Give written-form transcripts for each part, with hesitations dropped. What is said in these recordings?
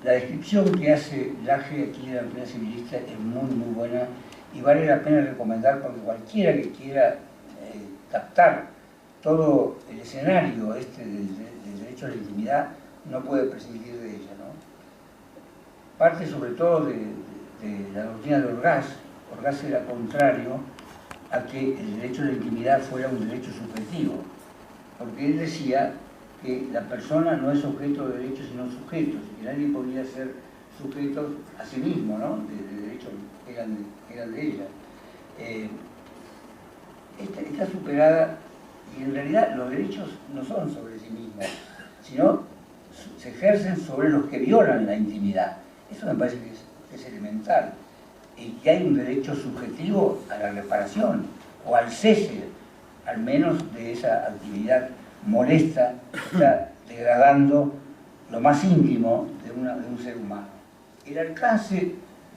La descripción que hace Laje aquí de la doctrina civilista es muy buena y vale la pena recomendar porque cualquiera que quiera captar todo el escenario del derecho a la intimidad no puede prescindir de ella, ¿no? Parte sobre todo de la doctrina de Orgaz. Orgaz era contrario a que el derecho a la intimidad fuera un derecho subjetivo, porque él decía que la persona no es objeto de derechos sino sujetos, y que nadie podía ser sujeto a sí mismo, ¿no? de derechos que eran de ella. Está superada, y en realidad los derechos no son sobre sí mismos, sino se ejercen sobre los que violan la intimidad. Eso me parece que es elemental. Y que hay un derecho subjetivo a la reparación o al cese, al menos de esa actividad molesta que está degradando lo más íntimo de un ser humano. El alcance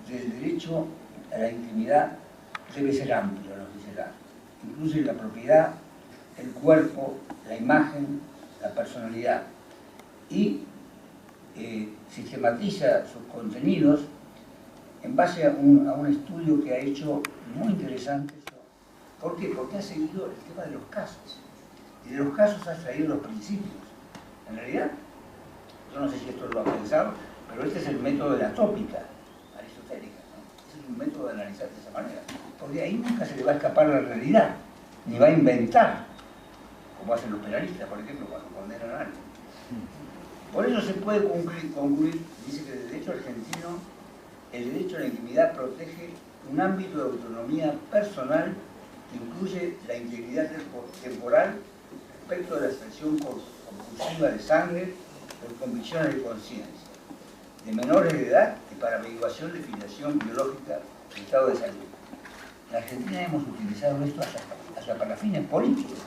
del derecho a la intimidad debe ser amplio, nos dice Laje. Incluye la propiedad, el cuerpo, la imagen, la personalidad. Y sistematiza sus contenidos en base a un estudio que ha hecho muy interesante. ¿Por qué? Porque ha seguido el tema de los casos. Y de los casos ha traído los principios. En realidad, yo no sé si esto lo ha pensado, pero este es el método de la tópica aristotélica, ¿no? Ese es un método de analizar de esa manera. Porque ahí nunca se le va a escapar la realidad, ni va a inventar, como hacen los penalistas, por ejemplo, cuando condenan a alguien. Por eso se puede concluir, dice que el derecho argentino, el derecho a la intimidad protege un ámbito de autonomía personal que incluye la integridad temporal respecto de la expresión compulsiva de sangre por convicciones de conciencia, de menores de edad y para averiguación de filiación biológica y estado de salud. En Argentina hemos utilizado esto hasta para fines políticos,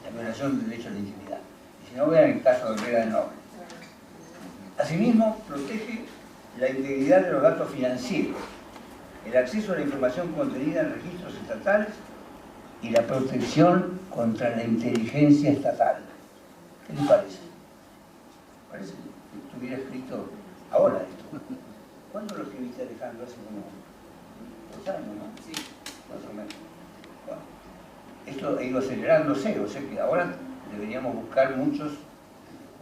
la violación del derecho a la intimidad. Y si no, vean el caso de Herrera de Noble. Asimismo, protege la integridad de los datos financieros, el acceso a la información contenida en registros estatales y la protección contra la inteligencia estatal. ¿Qué les parece? Parece que estuviera escrito ahora esto. ¿Cuándo lo escribiste, Alejandro? Hace como 2 años, ¿no? Sí. Más o menos. Bueno, esto ha ido acelerándose, o sea que ahora deberíamos buscar muchos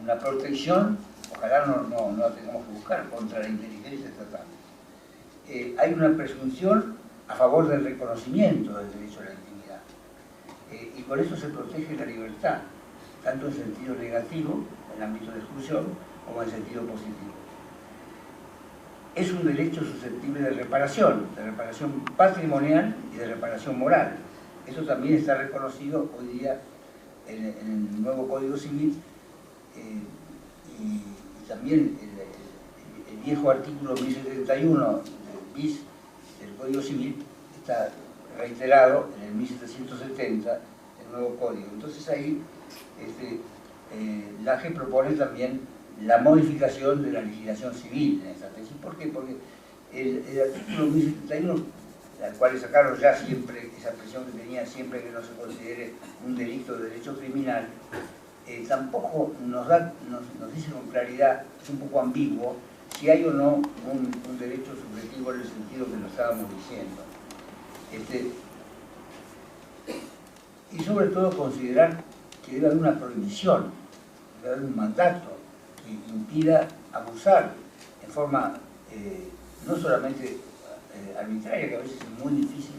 una protección, ojalá no la tengamos que buscar, contra la inteligencia estatal. Hay una presunción a favor del reconocimiento del derecho a la intimidad. Y con eso se protege la libertad, tanto en sentido negativo, en el ámbito de exclusión, como en sentido positivo. Es un derecho susceptible de reparación patrimonial y de reparación moral. Eso también está reconocido hoy día en el nuevo Código Civil y también el viejo artículo 1071 del bis del Código Civil está reiterado en el 1770 del nuevo Código. Entonces ahí Laje propone también la modificación de la legislación civil en esta tesis. ¿Por qué? Porque el artículo 1071, al cual sacaron ya siempre, esa expresión que tenía siempre que no se considere un delito de derecho criminal, tampoco nos dice con claridad, es un poco ambiguo, si hay o no un derecho subjetivo en el sentido que lo estábamos diciendo. Y sobre todo considerar que debe haber una prohibición, debe haber un mandato que impida abusar en forma no solamente arbitraria, que a veces es muy difícil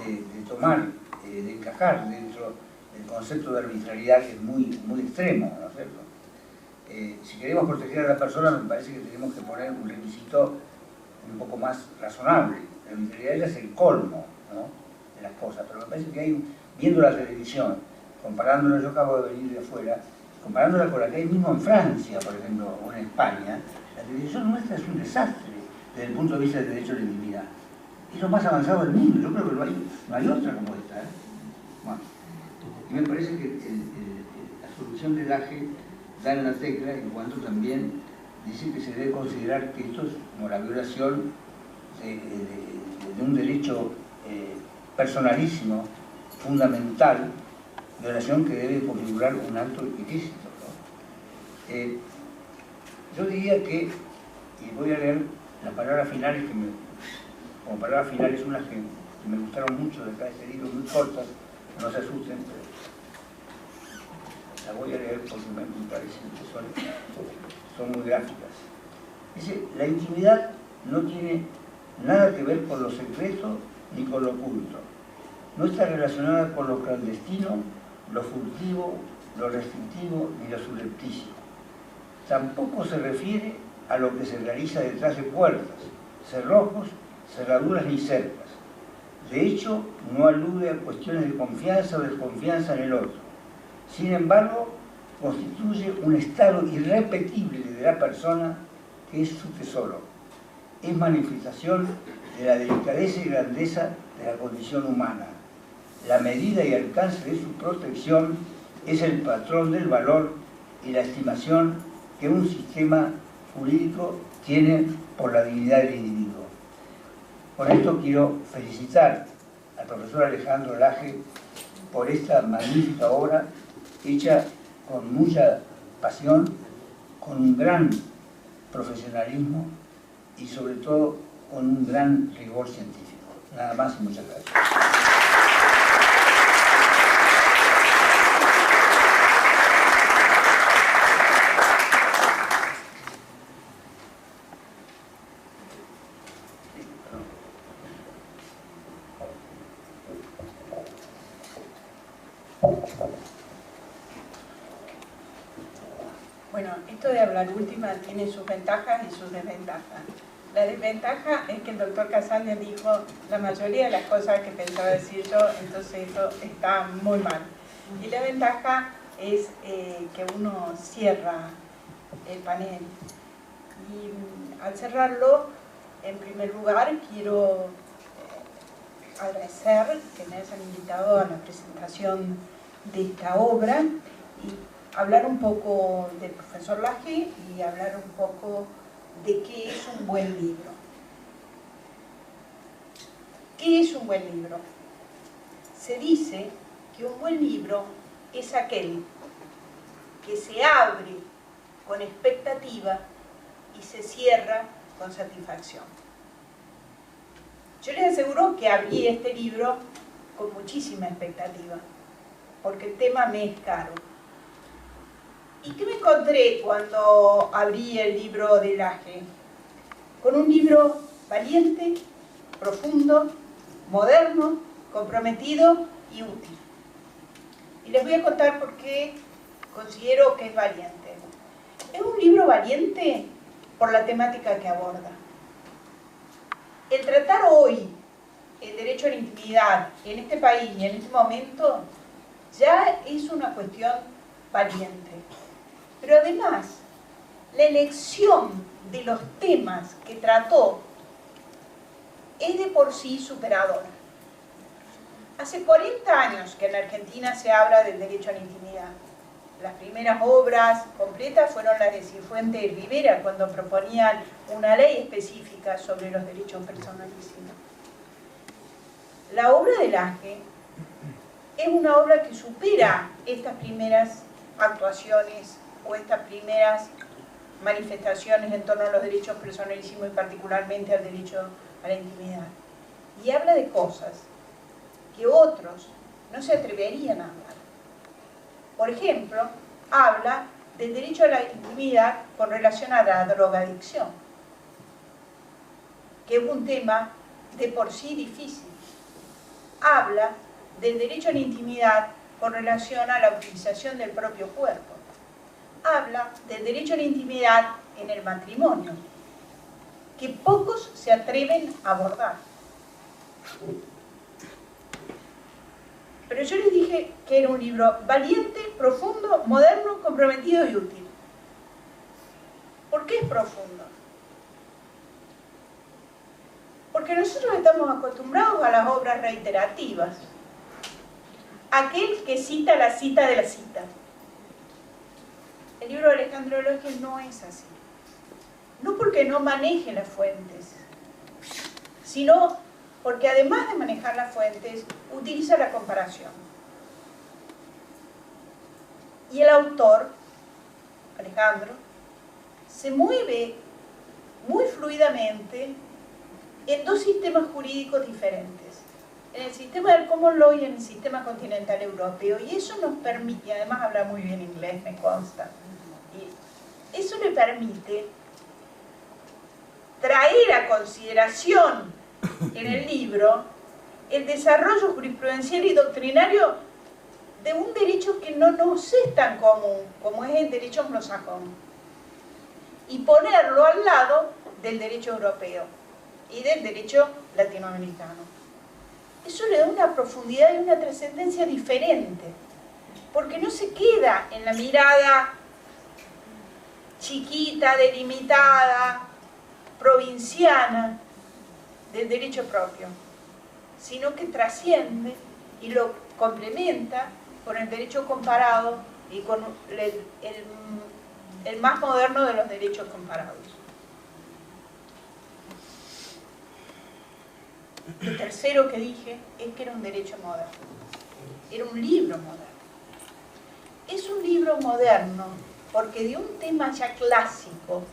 de tomar, de encajar dentro del concepto de arbitrariedad, que es muy extremo, ¿no es cierto? Si queremos proteger a la persona, me parece que tenemos que poner un requisito un poco más razonable. La arbitrariedad ya es el colmo, ¿no?, de las cosas, pero me parece que hay, viendo la televisión, comparándola, yo acabo de venir de afuera, comparándola con la que hay mismo en Francia, por ejemplo, o en España, la televisión nuestra es un desastre desde el punto de vista del derecho a la intimidad. Es lo más avanzado del mundo, yo creo que no hay otra como esta, ¿eh? Bueno, y me parece que la solución de Laje da en la tecla, en cuanto también dice que se debe considerar que esto es como la violación de un derecho personalísimo, fundamental, violación que debe configurar un acto ilícito, ¿no? Yo diría que, y voy a leer las palabras finales como palabras finales, unas que me gustaron mucho de acá de este libro, muy cortas, no se asusten, pero las voy a leer porque me parecen que son muy gráficas. Dice, la intimidad no tiene nada que ver con lo secreto ni con lo oculto. No está relacionada con lo clandestino, lo furtivo, lo restrictivo ni lo subrepticio. Tampoco se refiere a lo que se realiza detrás de puertas, cerrojos, cerraduras ni cercas. De hecho, no alude a cuestiones de confianza o desconfianza en el otro. Sin embargo, constituye un estado irrepetible de la persona que es su tesoro. Es manifestación de la delicadeza y grandeza de la condición humana. La medida y alcance de su protección es el patrón del valor y la estimación que un sistema jurídico tiene por la dignidad del individuo. Con esto quiero felicitar al profesor Alejandro Laje por esta magnífica obra hecha con mucha pasión, con un gran profesionalismo y sobre todo con un gran rigor científico. Nada más y muchas gracias. Bueno, esto de hablar última tiene sus ventajas y sus desventajas. La desventaja es que el doctor Casale dijo la mayoría de las cosas que pensaba decir yo, entonces esto está muy mal. Y la ventaja es que uno cierra el panel. Y al cerrarlo, en primer lugar, quiero agradecer que me hayan invitado a la presentación de esta obra y hablar un poco del profesor Laje y hablar un poco de qué es un buen libro. ¿Qué es un buen libro? Se dice que un buen libro es aquel que se abre con expectativa y se cierra con satisfacción. Yo les aseguro que abrí este libro con muchísima expectativa, porque el tema me es caro. ¿Y qué me encontré cuando abrí el libro de Laje? Con un libro valiente, profundo, moderno, comprometido y útil. Y les voy a contar por qué considero que es valiente. Es un libro valiente por la temática que aborda. El tratar hoy el derecho a la intimidad en este país y en este momento ya es una cuestión valiente. Pero además, la elección de los temas que trató es de por sí superadora. Hace 40 años que en Argentina se habla del derecho a la intimidad. Las primeras obras completas fueron las de Cifuentes y Rivera, cuando proponían una ley específica sobre los derechos personalísimos. La obra de Laje es una obra que supera estas primeras actuaciones o estas primeras manifestaciones en torno a los derechos personalísimos y particularmente al derecho a la intimidad. Y habla de cosas que otros no se atreverían a hablar. Por ejemplo, habla del derecho a la intimidad con relación a la drogadicción, que es un tema de por sí difícil. Habla del derecho a la intimidad con relación a la utilización del propio cuerpo. Habla del derecho a la intimidad en el matrimonio, que pocos se atreven a abordar. Pero yo les dije que era un libro valiente, profundo, moderno, comprometido y útil. ¿Por qué es profundo? Porque nosotros estamos acostumbrados a las obras reiterativas. Aquel que cita la cita de la cita. El libro de Alejandro Laje no es así. No porque no maneje las fuentes, sino porque además de manejar las fuentes, utiliza la comparación. Y el autor, Alejandro, se mueve muy fluidamente en dos sistemas jurídicos diferentes, en el sistema del Common Law y en el sistema continental europeo, y eso nos permite, y además habla muy bien inglés, me consta, y eso le permite traer a consideración en el libro el desarrollo jurisprudencial y doctrinario de un derecho que no nos es tan común como es el derecho anglosajón, y ponerlo al lado del derecho europeo y del derecho latinoamericano. Eso le da una profundidad y una trascendencia diferente, porque no se queda en la mirada chiquita, delimitada, provinciana del derecho propio, sino que trasciende y lo complementa con el derecho comparado y con el más moderno de los derechos comparados. Lo tercero que dije es que era un derecho moderno, era un libro moderno. Es un libro moderno porque de un tema ya clásico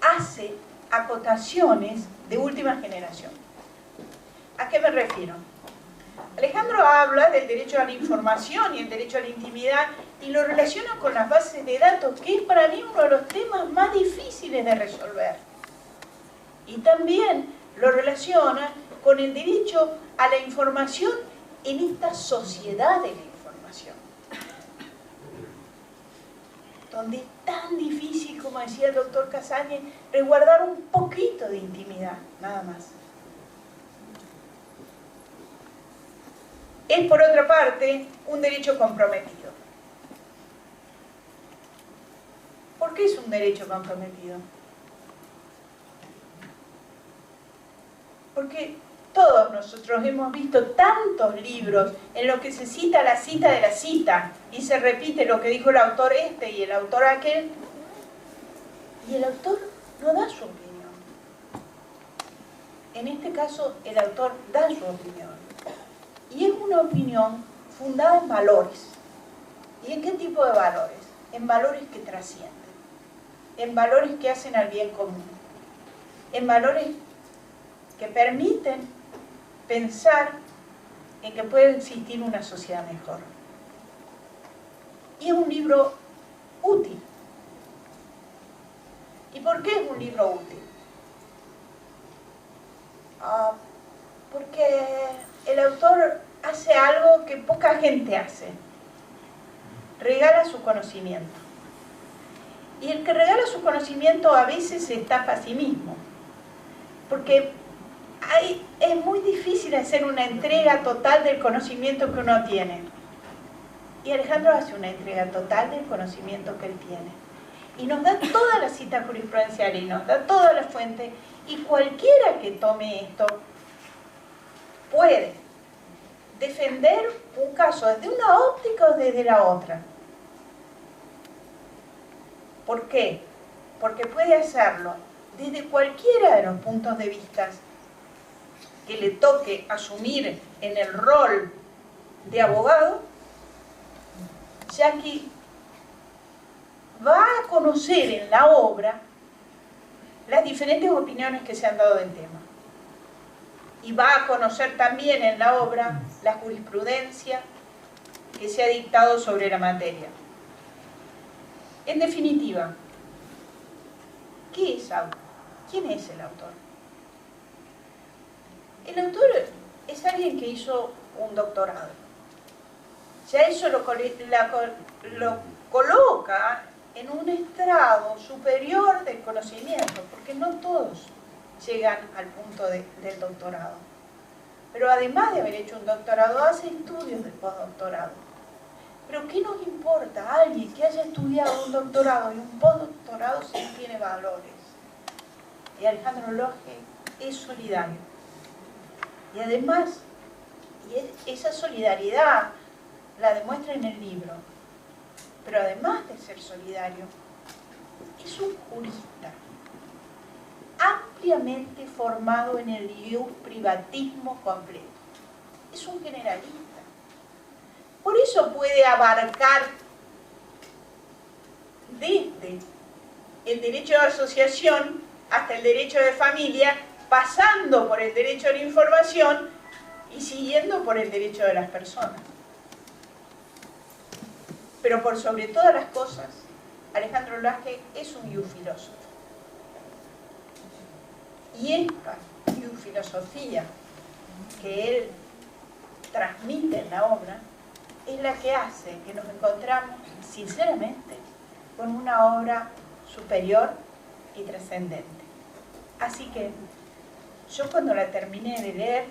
hace acotaciones de última generación. ¿A qué me refiero? Alejandro habla del derecho a la información y el derecho a la intimidad y lo relaciona con las bases de datos, que es para mí uno de los temas más difíciles de resolver. Y también lo relaciona con el derecho a la información en esta sociedad de la información, donde es tan difícil, como decía el doctor Casañe, resguardar un poquito de intimidad, nada más. Es, por otra parte, un derecho comprometido. ¿Por qué es un derecho comprometido? Porque todos nosotros hemos visto tantos libros en los que se cita la cita de la cita y se repite lo que dijo el autor este y el autor aquel, y el autor no da su opinión. En este caso, el autor da su opinión. Y es una opinión fundada en valores. ¿Y en qué tipo de valores? En valores que trascienden, en valores que hacen al bien común, en valores que permiten pensar en que puede existir una sociedad mejor. Y es un libro útil. ¿Y por qué es un libro útil? Porque el autor hace algo que poca gente hace. Regala su conocimiento. Y el que regala su conocimiento a veces se estafa a sí mismo. Porque es muy difícil hacer una entrega total del conocimiento que uno tiene. Y Alejandro hace una entrega total del conocimiento que él tiene. Y nos da toda la cita jurisprudencial y nos da toda la fuente. Y cualquiera que tome esto puede defender un caso desde una óptica o desde la otra. ¿Por qué? Porque puede hacerlo desde cualquiera de los puntos de vista que le toque asumir en el rol de abogado, ya que va a conocer en la obra las diferentes opiniones que se han dado del tema. Y va a conocer también en la obra la jurisprudencia que se ha dictado sobre la materia. En definitiva, ¿qué es autor? ¿Quién es el autor? El autor es alguien que hizo un doctorado. Ya eso lo coloca en un estrado superior del conocimiento, porque no todos llegan al punto del doctorado. Pero además de haber hecho un doctorado, hace estudios de postdoctorado. Pero ¿qué nos importa a alguien que haya estudiado un doctorado y un postdoctorado si no tiene valores? Y Alejandro Loge es solidario. Y además, esa solidaridad la demuestra en el libro. Pero además de ser solidario, es un jurista ampliamente formado en el privatismo completo. Es un generalista. Por eso puede abarcar desde el derecho de asociación hasta el derecho de familia, pasando por el derecho a la información y siguiendo por el derecho de las personas. Pero por sobre todas las cosas, Alejandro Laje es un filósofo. Y esta filosofía que él transmite en la obra es la que hace que nos encontramos, sinceramente, con una obra superior y trascendente. Así que yo cuando la terminé de leer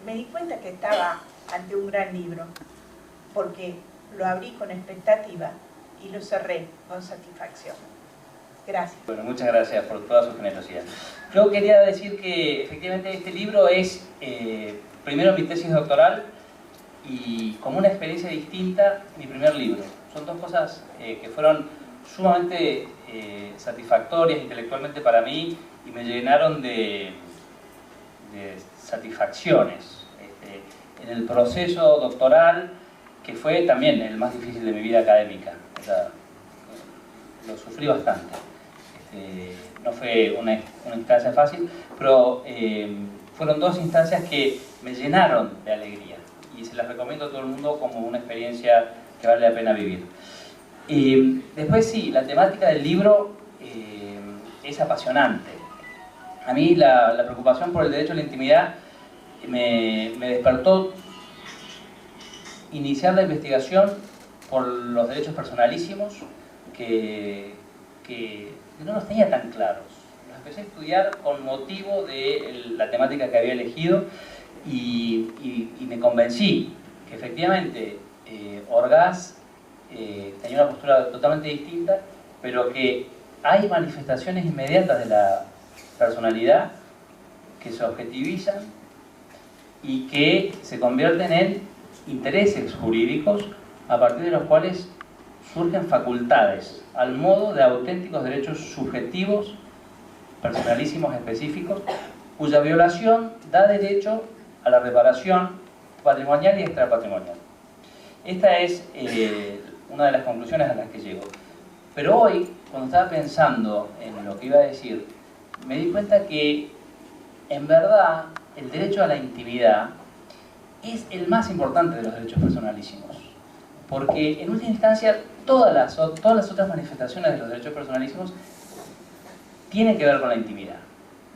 me di cuenta que estaba ante un gran libro, porque lo abrí con expectativa y lo cerré con satisfacción. Gracias. Bueno, muchas gracias por toda su generosidad. Yo quería decir que efectivamente este libro es primero mi tesis doctoral y como una experiencia distinta mi primer libro. Son dos cosas que fueron sumamente satisfactorias intelectualmente para mí y me llenaron de satisfacciones en el proceso doctoral, que fue también el más difícil de mi vida académica. O sea, lo sufrí bastante. No fue una instancia fácil, pero fueron dos instancias que me llenaron de alegría y se las recomiendo a todo el mundo como una experiencia que vale la pena vivir. Después sí, la temática del libro es apasionante. A mí la preocupación por el derecho a la intimidad me despertó iniciar la investigación por los derechos personalísimos que no los tenía tan claros. Los empecé a estudiar con motivo de la temática que había elegido y me convencí que efectivamente Orgaz tenía una postura totalmente distinta, pero que hay manifestaciones inmediatas de la personalidad que se objetivizan y que se convierten en intereses jurídicos a partir de los cuales surgen facultades al modo de auténticos derechos subjetivos, personalísimos específicos, cuya violación da derecho a la reparación patrimonial y extrapatrimonial. Esta es una de las conclusiones a las que llego. Pero hoy, cuando estaba pensando en lo que iba a decir, me di cuenta que, en verdad, el derecho a la intimidad es el más importante de los derechos personalísimos. Porque, en última instancia, todas las otras manifestaciones de los derechos personalísimos tienen que ver con la intimidad.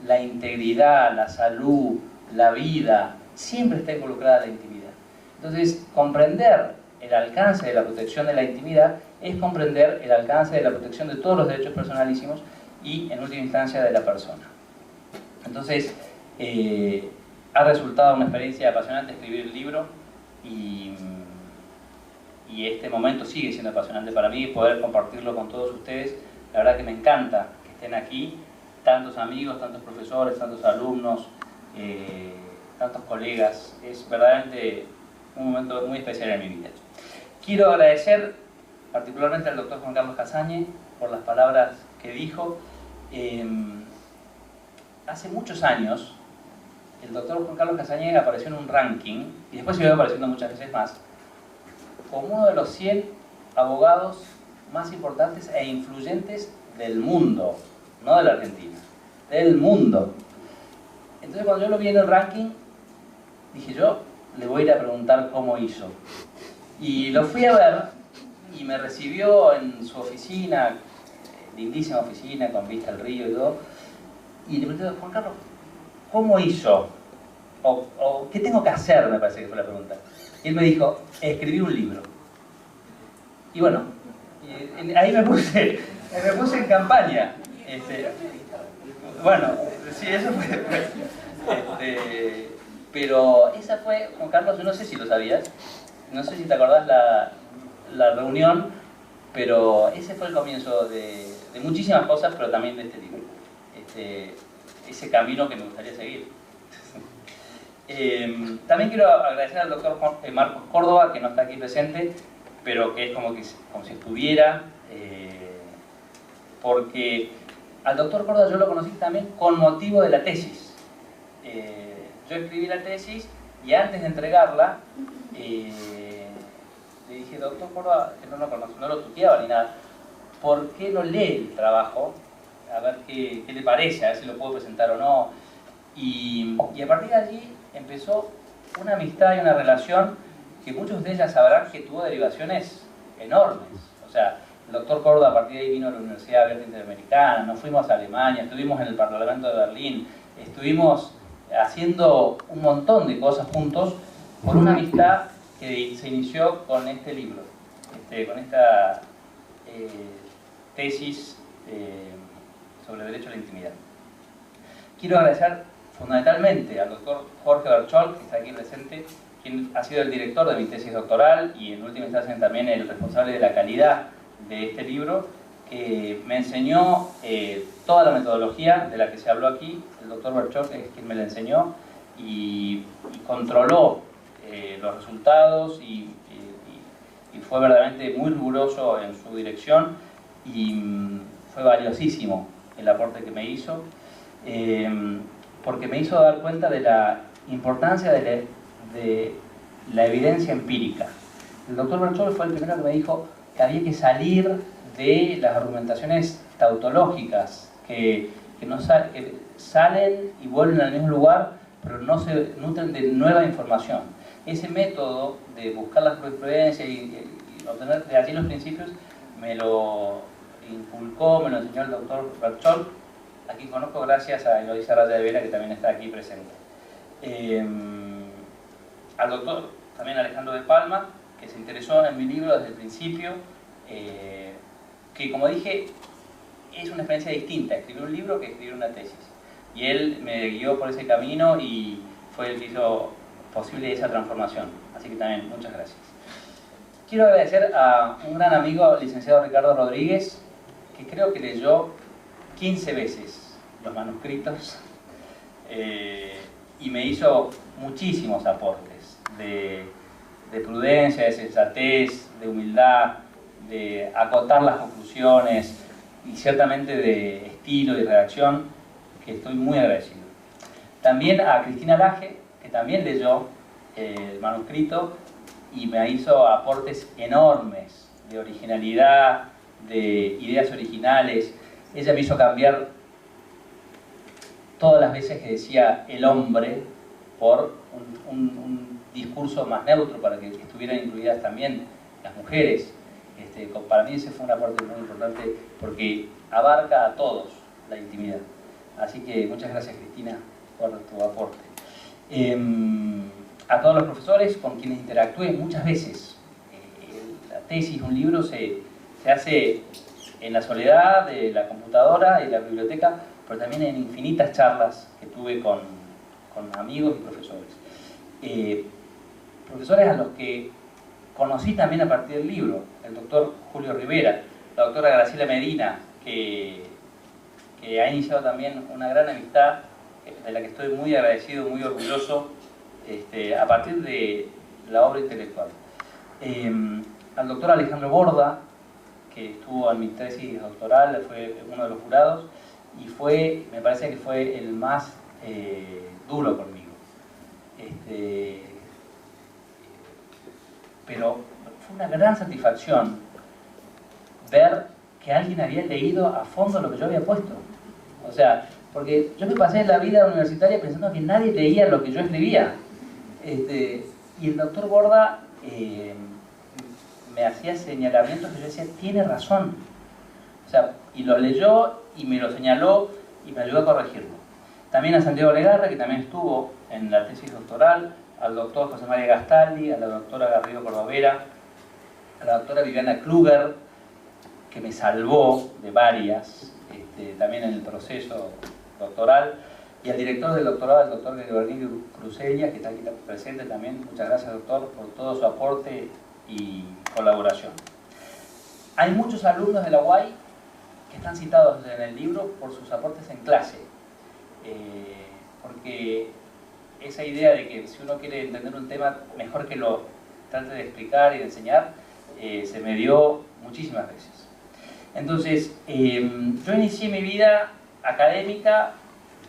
La integridad, la salud, la vida, siempre está involucrada la intimidad. Entonces, comprender el alcance de la protección de la intimidad es comprender el alcance de la protección de todos los derechos personalísimos y, en última instancia, de la persona. Entonces, ha resultado una experiencia apasionante escribir el libro y este momento sigue siendo apasionante para mí, poder compartirlo con todos ustedes. La verdad que me encanta que estén aquí, tantos amigos, tantos profesores, tantos alumnos, tantos colegas. Es verdaderamente un momento muy especial en mi vida. Quiero agradecer particularmente al doctor Juan Carlos Casañe por las palabras que dijo. Hace muchos años, el doctor Juan Carlos Casañe apareció en un ranking, y después se iba apareciendo muchas veces más, como uno de los 100 abogados más importantes e influyentes del mundo, no de la Argentina, del mundo. Entonces, cuando yo lo vi en el ranking, dije, yo le voy a ir a preguntar cómo hizo. Y lo fui a ver y me recibió en su oficina, lindísima oficina con vista al río y todo, y le pregunté, Juan Carlos, ¿cómo hizo? O ¿qué tengo que hacer? Me parece que fue la pregunta. Y él me dijo, escribí un libro. Y bueno, ahí me puse en campaña. Bueno, sí, eso fue. Pero esa fue, Juan Carlos, yo no sé si lo sabías, no sé si te acordás la reunión, pero ese fue el comienzo de muchísimas cosas, pero también de este libro. Ese camino que me gustaría seguir. También quiero agradecer al doctor Marcos Córdoba, que no está aquí presente, pero que es como si estuviera, porque al doctor Córdoba yo lo conocí también con motivo de la tesis. Yo escribí la tesis y antes de entregarla, le dije, doctor Córdoba, que no lo conozco, no lo tuteaba ni nada, ¿por qué no lee el trabajo a ver qué le parece, a ver si lo puedo presentar o no. Y a partir de allí empezó una amistad y una relación que muchos de ustedes ya sabrán que tuvo derivaciones enormes. O sea, el doctor Córdoba a partir de ahí vino a la Universidad Abierta Interamericana, nos fuimos a Alemania, estuvimos en el Parlamento de Berlín, estuvimos haciendo un montón de cosas juntos por una amistad que se inició con este libro, con esta tesis sobre el derecho a la intimidad. Quiero agradecer fundamentalmente al doctor Jorge Berchol, que está aquí presente, quien ha sido el director de mi tesis doctoral y en última instancia también el responsable de la calidad de este libro, que me enseñó toda la metodología de la que se habló aquí. El doctor Berchol es quien me la enseñó y controló los resultados y fue verdaderamente muy riguroso en su dirección y fue valiosísimo el aporte que me hizo, porque me hizo dar cuenta de la importancia de la evidencia empírica. El doctor Berchol fue el primero que me dijo que había que salir de las argumentaciones tautológicas que salen y vuelven al mismo lugar, pero no se nutren de nueva información. Ese método de buscar la jurisprudencia y obtener de allí los principios me lo inculcó, me lo enseñó el doctor Berchol, a quien conozco gracias a Eloisa Raya de Vera, que también está aquí presente. Al doctor también Alejandro de Palma, que se interesó en mi libro desde el principio, que como dije, es una experiencia distinta, escribir un libro que escribir una tesis. Y él me guió por ese camino y fue el que hizo posible esa transformación. Así que también, muchas gracias. Quiero agradecer a un gran amigo, el licenciado Ricardo Rodríguez, que creo que leyó 15 veces los manuscritos y me hizo muchísimos aportes de prudencia, de sensatez, de humildad, de acotar las conclusiones y ciertamente de estilo y redacción, que estoy muy agradecido. También a Cristina Laje, que también leyó el manuscrito y me hizo aportes enormes de originalidad, de ideas originales. Ella me hizo cambiar todas las veces que decía el hombre por un discurso más neutro para que estuvieran incluidas también las mujeres. Para mí ese fue un aporte muy importante porque abarca a todos la intimidad. Así que muchas gracias, Cristina, por tu aporte. A todos los profesores con quienes interactué muchas veces. La tesis, un libro, se hace en la soledad de la computadora y la biblioteca, pero también en infinitas charlas que tuve con amigos y profesores. Profesores a los que conocí también a partir del libro, el doctor Julio Rivera, la doctora Graciela Medina, que ha iniciado también una gran amistad, de la que estoy muy agradecido, muy orgulloso, a partir de la obra intelectual. Al doctor Alejandro Borda, que estuvo en mi tesis doctoral, fue uno de los jurados, y me parece que fue el más duro conmigo. Pero fue una gran satisfacción ver que alguien había leído a fondo lo que yo había puesto. O sea, porque yo me pasé la vida universitaria pensando que nadie leía lo que yo escribía. Y el doctor Borda me hacía señalamientos que yo decía, tiene razón. O sea, y lo leyó y me lo señaló y me ayudó a corregirlo. También a Santiago Legarra, que también estuvo en la tesis doctoral, al doctor José María Gastaldi, a la doctora Garrido Cordovera, a la doctora Viviana Kluger, que me salvó de varias, también en el proceso doctoral, y al director del doctorado, el doctor Gregorio Crucelia, que está aquí presente también. Muchas gracias, doctor, por todo su aporte y colaboración. Hay muchos alumnos de la UAI que están citados en el libro por sus aportes en clase, porque esa idea de que si uno quiere entender un tema, mejor que lo trate de explicar y de enseñar, se me dio muchísimas veces. Entonces, yo inicié mi vida académica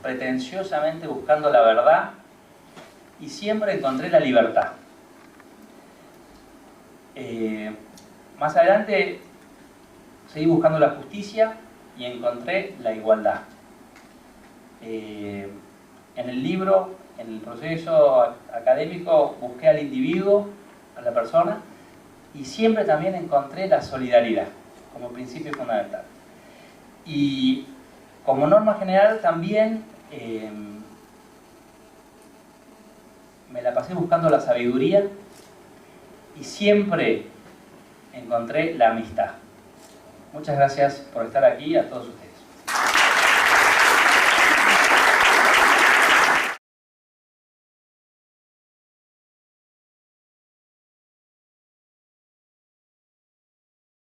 pretenciosamente buscando la verdad y siempre encontré la libertad. Más adelante seguí buscando la justicia y encontré la igualdad. En el libro, en el proceso académico, busqué al individuo, a la persona, y siempre también encontré la solidaridad como principio fundamental. Y como norma general también me la pasé buscando la sabiduría y siempre encontré la amistad. Muchas gracias por estar aquí, a todos ustedes.